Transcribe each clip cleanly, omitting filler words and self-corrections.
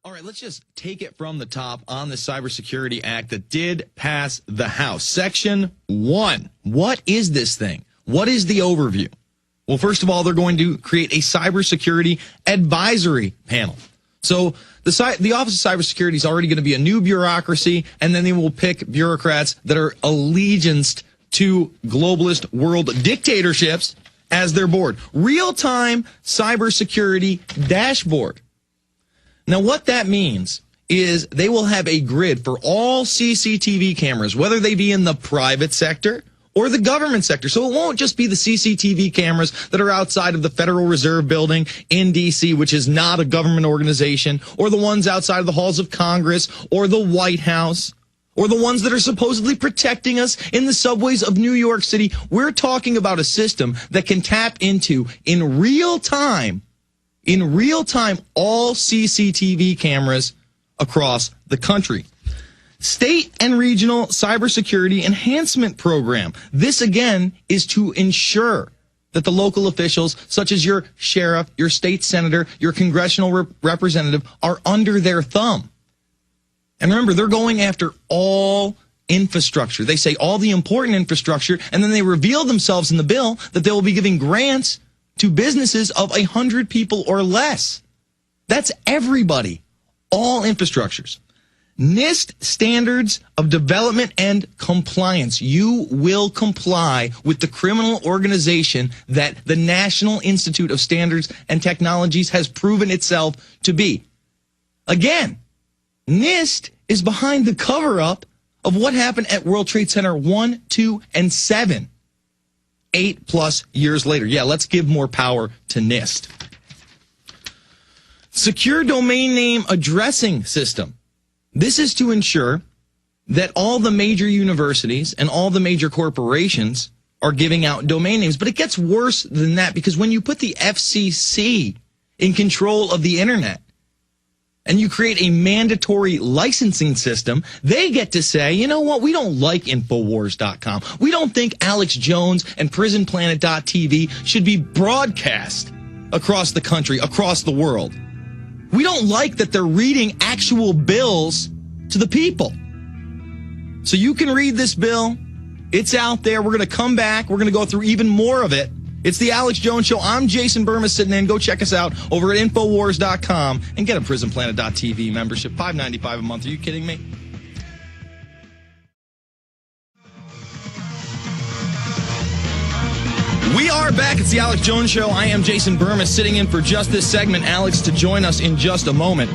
All right, let's just take it from the top on the Cybersecurity Act that did pass the House. Section 1. What is this thing? What is the overview? Well, first of all, they're going to create a cybersecurity advisory panel. So the Office of Cybersecurity is already going to be a new bureaucracy, and then they will pick bureaucrats that are allegianced to globalist world dictatorships as their board. Real-time cybersecurity dashboard. Now, what that means is they will have a grid for all CCTV cameras, whether they be in the private sector or the government sector. So it won't just be the CCTV cameras that are outside of the Federal Reserve Building in D.C., which is not a government organization, or the ones outside of the halls of Congress or the White House, or the ones that are supposedly protecting us in the subways of New York City. We're talking about a system that can tap into, in real time, all CCTV cameras across the country. State and regional cybersecurity enhancement program. This, again, is to ensure that the local officials, such as your sheriff, your state senator, your congressional representative, are under their thumb. And remember, they're going after all infrastructure. They say all the important infrastructure, and then they reveal themselves in the bill that they will be giving grants to businesses of 100 people or less. That's everybody. All infrastructures. NIST standards of development and compliance. You will comply with the criminal organization that the National Institute of Standards and Technologies has proven itself to be. Again, NIST is behind the cover-up of what happened at World Trade Center 1, 2, and 7. 8+ years later. Yeah, let's give more power to NIST. Secure domain name addressing system. This is to ensure that all the major universities and all the major corporations are giving out domain names. But it gets worse than that, because when you put the FCC in control of the internet and you create a mandatory licensing system, they get to say, you know what, we don't like Infowars.com. We don't think Alex Jones and PrisonPlanet.tv should be broadcast across the country, across the world. We don't like that they're reading actual bills to the people. So you can read this bill. It's out there. We're going to come back. We're going to go through even more of it. It's the Alex Jones Show. I'm Jason Burma sitting in. Go check us out over at Infowars.com and get a PrisonPlanet.tv membership. $5.95 a month. Are you kidding me? We are back. It's the Alex Jones Show. I am Jason Burma sitting in for just this segment. Alex to join us in just a moment.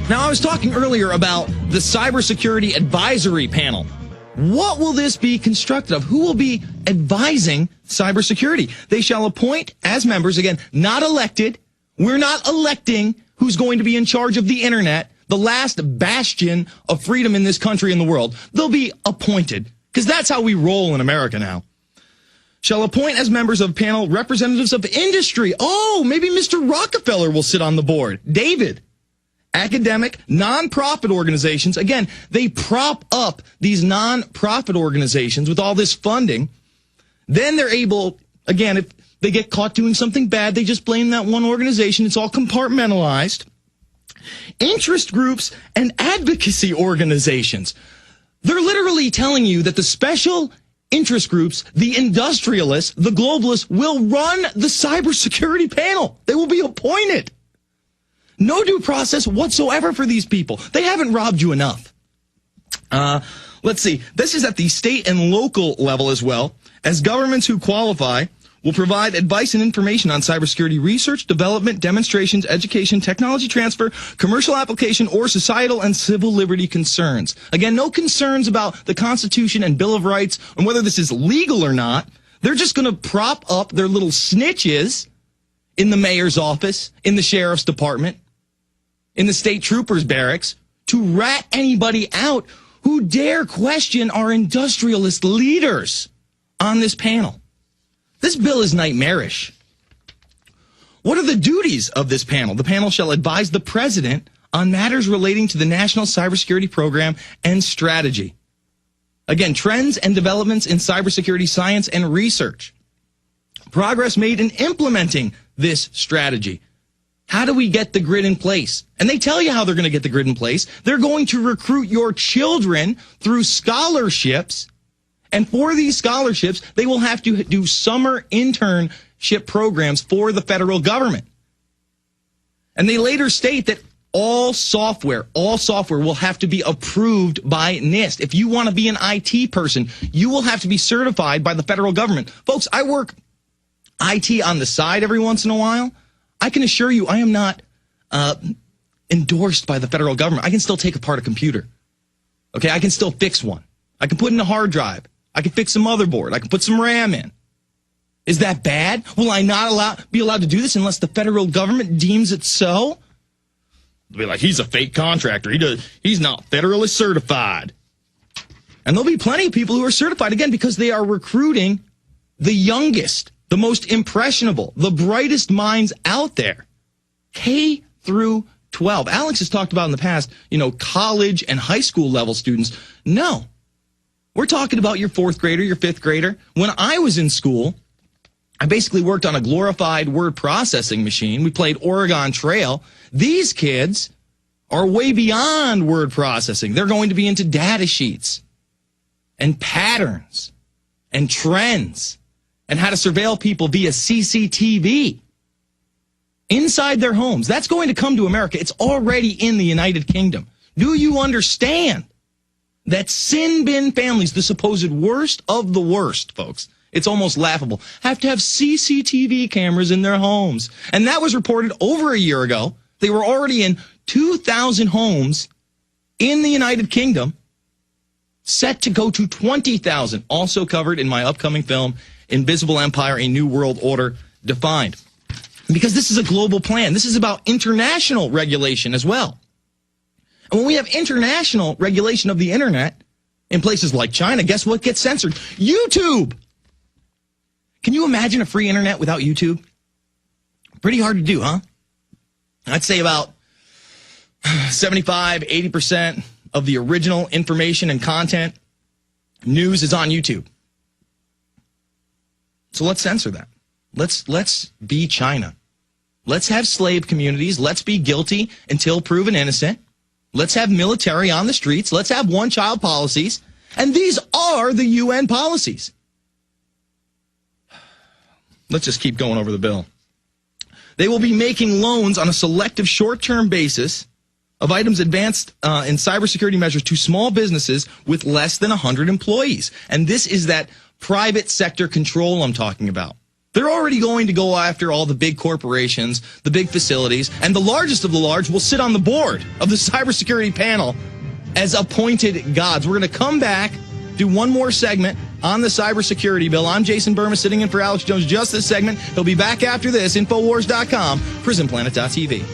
Now, I was talking earlier about the Cybersecurity Advisory Panel. What will this be constructed of? Who will be advising cybersecurity? They shall appoint as members, again, not elected. We're not electing who's going to be in charge of the internet, the last bastion of freedom in this country and the world. They'll be appointed, because that's how we roll in America now. Shall appoint as members of panel representatives of industry. Oh, maybe Mr. Rockefeller will sit on the board. David. Academic, nonprofit organizations. Again, they prop up these nonprofit organizations with all this funding. Then they're able, again, if they get caught doing something bad, they just blame that one organization. It's all compartmentalized. Interest groups and advocacy organizations. They're literally telling you that the special interest groups, the industrialists, the globalists will run the cybersecurity panel. They will be appointed. No due process whatsoever for these people. They haven't robbed you enough. Let's see. This is at the state and local level as well, as governments who qualify will provide advice and information on cybersecurity research, development, demonstrations, education, technology transfer, commercial application, or societal and civil liberty concerns. Again, no concerns about the Constitution and Bill of Rights and whether this is legal or not. They're just going to prop up their little snitches in the mayor's office, in the sheriff's department, in the state trooper's barracks, to rat anybody out who dare question our industrialist leaders on this panel. This bill is nightmarish. What are the duties of this panel? The panel shall advise the president on matters relating to the National Cybersecurity Program and strategy. Again, trends and developments in cybersecurity science and research. Progress made in implementing this strategy. How do we get the grid in place? And they tell you how they're going to get the grid in place. They're going to recruit your children through scholarships. And for these scholarships, they will have to do summer internship programs for the federal government. And they later state that all software will have to be approved by NIST. If you want to be an IT person, you will have to be certified by the federal government. Folks, I work IT on the side every once in a while. I can assure you I am not endorsed by the federal government. I can still take apart a computer. Okay, I can still fix one. I can put in a hard drive. I can fix a motherboard. I can put some RAM in. Is that bad? Will I not be allowed to do this unless the federal government deems it so? They'll be like, he's a fake contractor. He's not federally certified. And there'll be plenty of people who are certified, again, because they are recruiting the youngest, the most impressionable, the brightest minds out there. K through 12. Alex has talked about in the past, college and high school level students. No. We're talking about your fourth grader, your fifth grader. When I was in school, I basically worked on a glorified word processing machine. We played Oregon Trail. These kids are way beyond word processing. They're going to be into data sheets and patterns and trends and how to surveil people via CCTV inside their homes. That's going to come to America. It's already in the United Kingdom. Do you understand that sin bin families, the supposed worst of the worst, folks, it's almost laughable, have to have CCTV cameras in their homes? And that was reported over a year ago. They were already in 2,000 homes in the United Kingdom, set to go to 20,000, also covered in my upcoming film, Invisible Empire, A New World Order Defined. Because this is a global plan. This is about international regulation as well. And when we have international regulation of the internet in places like China, guess what gets censored? YouTube! Can you imagine a free internet without YouTube? Pretty hard to do, huh? I'd say about 75, 80% of the original information and content, news is on YouTube. So let's censor that. Let's be China. Let's have slave communities. Let's be guilty until proven innocent. Let's have military on the streets. Let's have one-child policies. And these are the UN policies. Let's just keep going over the bill. They will be making loans on a selective short-term basis of items advanced in cybersecurity measures to small businesses with less than 100 employees. And this is that private sector control I'm talking about. They're already going to go after all the big corporations, the big facilities, and the largest of the large will sit on the board of the cybersecurity panel as appointed gods. We're going to come back, do one more segment on the cybersecurity bill. I'm Jason Burma, sitting in for Alex Jones just this segment. He'll be back after this. Infowars.com, prisonplanet.tv.